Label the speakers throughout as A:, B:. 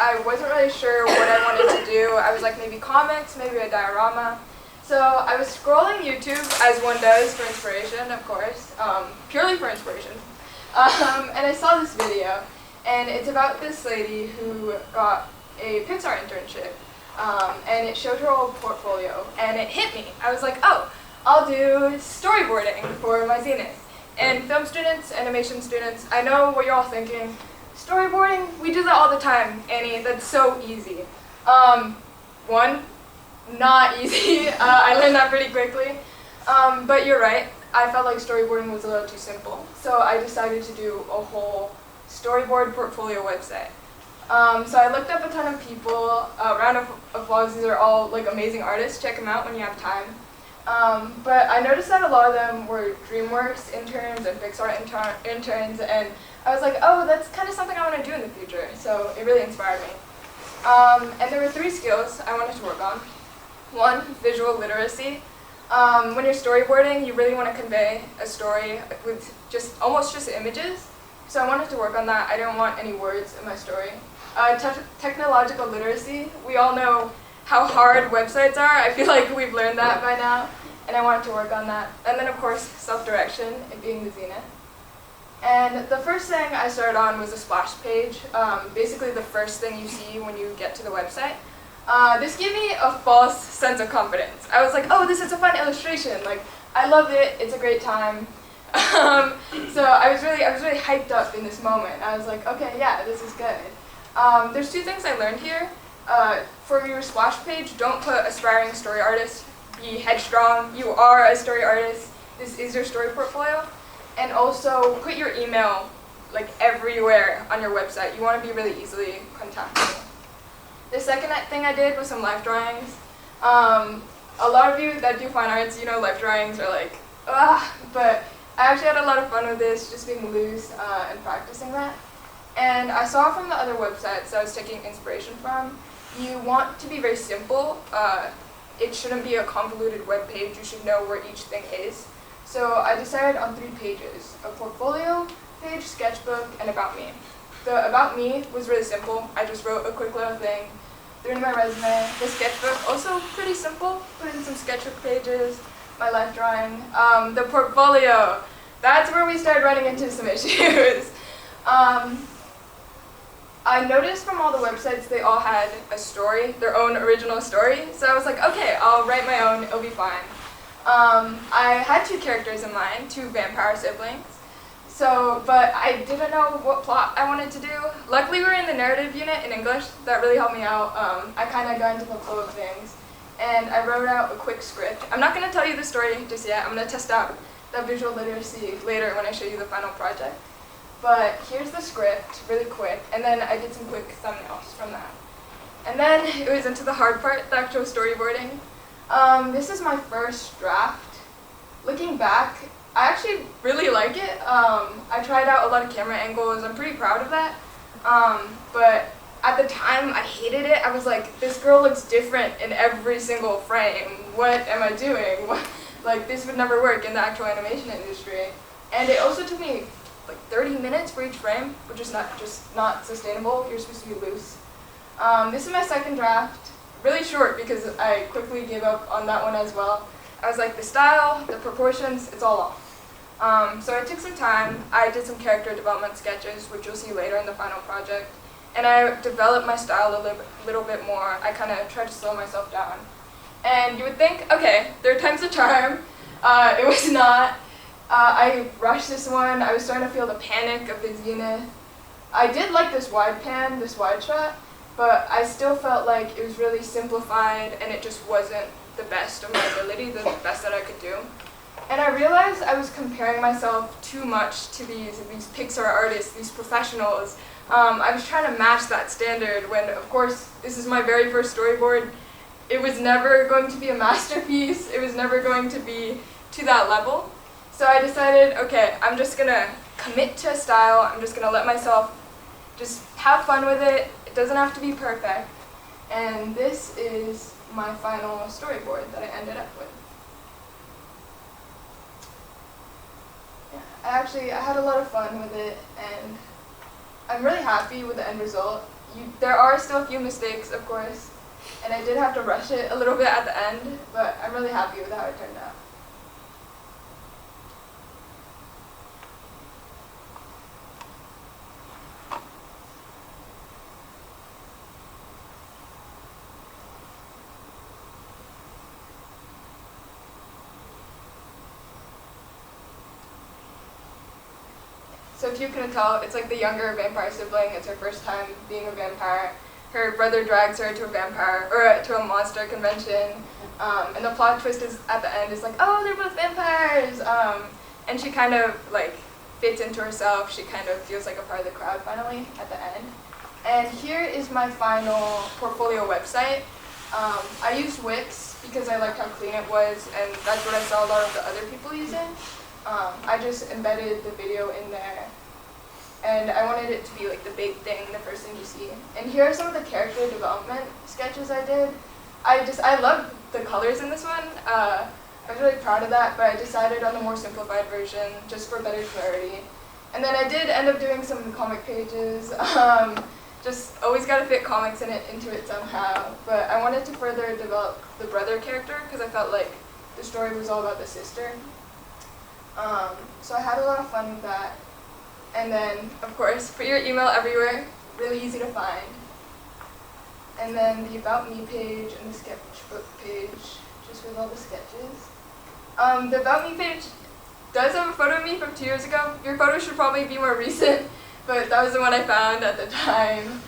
A: I wasn't really sure what I wanted to do. I was like, maybe comics, maybe a diorama. So I was scrolling YouTube, as one does, for inspiration, of course, purely for inspiration. And I saw this video, and it's about this lady who got a Pixar internship, and it showed her old portfolio, and it hit me. I was like, oh, I'll do storyboarding for my Zenith. And film students, animation students, I know what you're all thinking. Storyboarding, we do that all the time, Annie, that's so easy. One, not easy. I learned that pretty quickly. But you're right, I felt like storyboarding was a little too simple. So I decided to do a whole storyboard portfolio website. So I looked up a ton of people. Round of applause, these are all like amazing artists. Check them out when you have time. But I noticed that a lot of them were DreamWorks interns and Pixar interns, and I was like, oh, that's kind of something I want to do in the future. So it really inspired me. And there were 3 skills I wanted to work on. 1, visual literacy. When you're storyboarding, you really want to convey a story with almost just images. So I wanted to work on that. I didn't want any words in my story. Technological literacy. We all know how hard websites are. I feel like we've learned that by now, and I wanted to work on that. And then, of course, self-direction, it being the Zenith. And the first thing I started on was a splash page, basically the first thing you see when you get to the website. This gave me a false sense of confidence. I was like, oh, this is a fun illustration. Like, I love it. It's a great time. So I was really hyped up in this moment. I was like, okay, yeah, this is good. There's 2 things I learned here. For your splash page, don't put aspiring story artist. Be headstrong. You are a story artist. This is your story portfolio. And also put your email like everywhere on your website. You want to be really easily contactable. The second thing I did was some life drawings. A lot of you that do fine arts, you know life drawings are like, but I actually had a lot of fun with this, just being loose and practicing that. And I saw from the other websites that I was taking inspiration from, you want to be very simple. It shouldn't be a convoluted web page. You should know where each thing is. So I decided on 3 pages: a portfolio page, sketchbook, and about me. The about me was really simple. I just wrote a quick little thing, threw in my resume. The sketchbook, also pretty simple. Put in some sketchbook pages, my life drawing. The portfolio, that's where we started running into some issues. I noticed from all the websites they all had a story, their own original story. So I was like, okay, I'll write my own, it'll be fine. I had 2 characters in mind, 2 vampire siblings. But I didn't know what plot I wanted to do. Luckily we were in the narrative unit in English. That really helped me out. I kind of got into the flow of things. And I wrote out a quick script. I'm not going to tell you the story just yet. I'm going to test out that visual literacy later when I show you the final project. But here's the script, really quick, and then I did some quick thumbnails from that. And then it was into the hard part, the actual storyboarding. This is my first draft. Looking back, I actually really like it. I tried out a lot of camera angles. I'm pretty proud of that. But at the time, I hated it. I was like, this girl looks different in every single frame. What am I doing? Like, this would never work in the actual animation industry. And it also took me like 30 minutes for each frame, which is not sustainable. You're supposed to be loose. This is my second draft. Really short because I quickly gave up on that one as well. I was like, the style, the proportions, it's all off. So I took some time. I did some character development sketches, which you'll see later in the final project. And I developed my style a little bit more. I kind of tried to slow myself down. And you would think, okay, third time's a charm. It was not. I rushed this one. I was starting to feel the panic of the Zenith. I did like this wide pan, this wide shot, but I still felt like it was really simplified and it just wasn't the best of my ability, the best that I could do. And I realized I was comparing myself too much to these Pixar artists, these professionals. I was trying to match that standard when, of course, this is my very first storyboard. It was never going to be a masterpiece. It was never going to be to that level. So I decided, okay, I'm just going to commit to a style. I'm just going to let myself just have fun with it. It doesn't have to be perfect. And this is my final storyboard that I ended up with. Yeah, I had a lot of fun with it, and I'm really happy with the end result. there are still a few mistakes, of course, and I did have to rush it a little bit at the end, but I'm really happy with how it turned out. So if you couldn't tell, it's like the younger vampire sibling. It's her first time being a vampire. Her brother drags her to a vampire, or to a monster convention. And the plot twist is at the end is like, oh, they're both vampires. And she kind of like fits into herself. She kind of feels like a part of the crowd finally at the end. And here is my final portfolio website. I used Wix because I liked how clean it was, and that's what I saw a lot of the other people using. I just embedded the video in there, and I wanted it to be like the big thing, the first thing you see. And here are some of the character development sketches I did. I love the colors in this one. I was really proud of that, but I decided on the more simplified version just for better clarity. And then I did end up doing some comic pages. Just always got to fit comics into it somehow. But I wanted to further develop the brother character because I felt like the story was all about the sister. So I had a lot of fun with that. And then, of course, put your email everywhere, really easy to find. And then the About Me page and the sketchbook page, just with all the sketches. The About Me page does have a photo of me from 2 years ago. Your photo should probably be more recent, but that was the one I found at the time.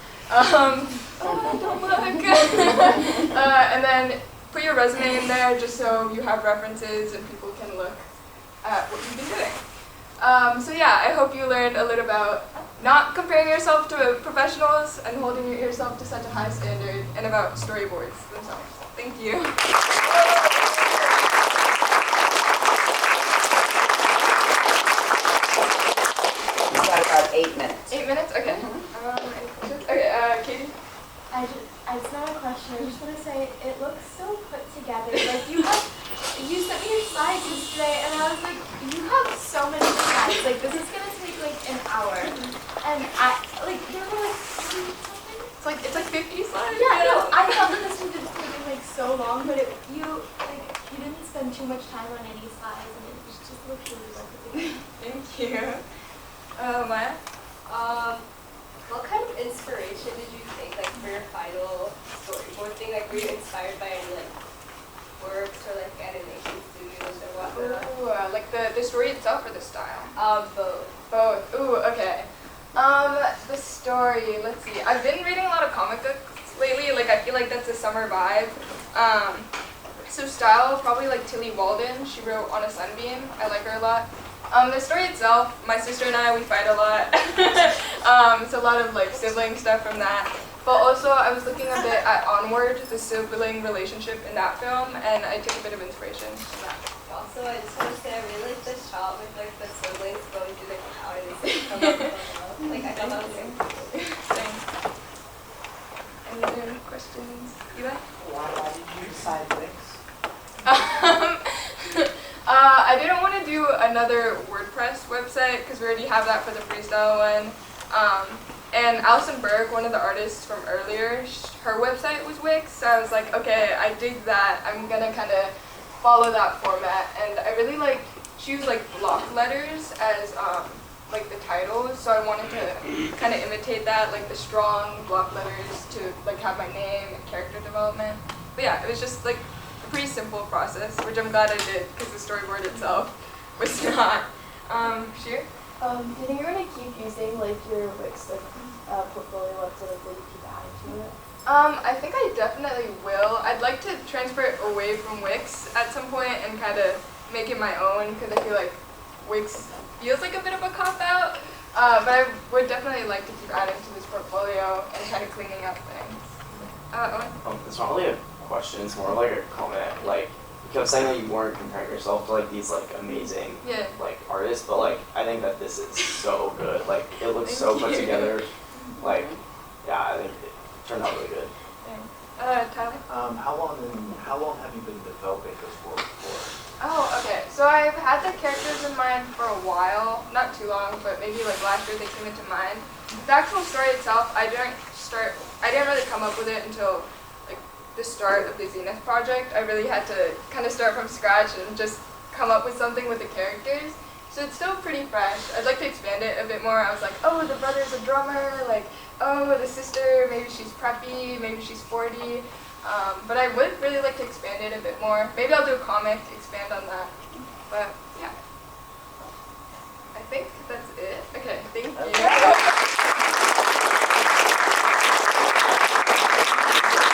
A: Don't look. And then put your resume in there just so you have references and people can look at what you've been doing. So yeah, I hope you learned a little about not comparing yourself to professionals and holding yourself to such a high standard, and about storyboards themselves. Thank you.
B: You've got about 8 minutes.
A: 8 minutes? Okay. Okay, Katie?
C: It's not a question. I just want to say it looks so put together. Like you sent me your slides yesterday, and I was like, you have so many slides. Like this is gonna take like an hour, and there were like something.
A: It's like 50 slides.
C: Yeah, no, I thought that this was just taking like so long, but you didn't spend too much time on any slides, and it just looked really well put together.
A: Thank you. Maya?
D: What kind of inspiration did you take, like, for your final storyboard thing? Like, were you inspired by any, like, works or, like, animation studios or whatnot?
A: Ooh, like the story itself or the style?
D: Both.
A: Both. Ooh, okay. The story, let's see. I've been reading a lot of comic books lately. Like, I feel like that's a summer vibe. So style, probably like Tilly Walden. She wrote On a Sunbeam. I like her a lot. The story itself, my sister and I, we fight a lot. It's a lot of like sibling stuff from that. But also, I was looking a bit at Onward, the sibling relationship in that film, and I took a bit of inspiration from that.
D: Also, I just want to say I really like the shot with, like, the siblings going through the houses and coming up with like, I thought that was really cool.
A: Thanks. Any other questions? Eva?
B: Why did you decide Wix?
A: I didn't want to do another WordPress website because we already have that for the freestyle one. And Alison Berg, one of the artists from earlier, her website was Wix, so I was like, okay, I dig that. I'm gonna kind of follow that format, and I really like, she used like block letters as like the titles, so I wanted to kind of imitate that, like the strong block letters to like have my name and character development. But yeah, it was just like a pretty simple process, which I'm glad I did because the storyboard itself was not. Sheer?
C: Do you think you're gonna keep using like your Wix portfolio website, like will you keep adding to it?
A: I think I definitely will. I'd like to transfer it away from Wix at some point and kind of make it my own because I feel like Wix feels like a bit of a cop-out. But I would definitely like to keep adding to this portfolio and kind of cleaning up things. Owen?
E: It's not really a question, it's more like a comment. Like, you kept saying that you weren't comparing yourself to like these like amazing like artists, but like I think that this is so good. Like it looks so put together. Like, yeah, I think it turned out really good.
A: Tyler?
F: How long have you been developing this world for?
A: Oh, okay. So I've had the characters in mind for a while. not too long, but maybe like last year they came into mind. The actual story itself, I didn't really come up with it until like the start of the Zenith project. I really had to kind of start from scratch and just come up with something with the characters. So it's still pretty fresh. I'd like to expand it a bit more. I was like, oh, the brother's a drummer, like, oh, the sister, maybe she's preppy, maybe she's 40. But I would really like to expand it a bit more. Maybe I'll do a comic, expand on that. But yeah, I think that's it. Okay, thank you.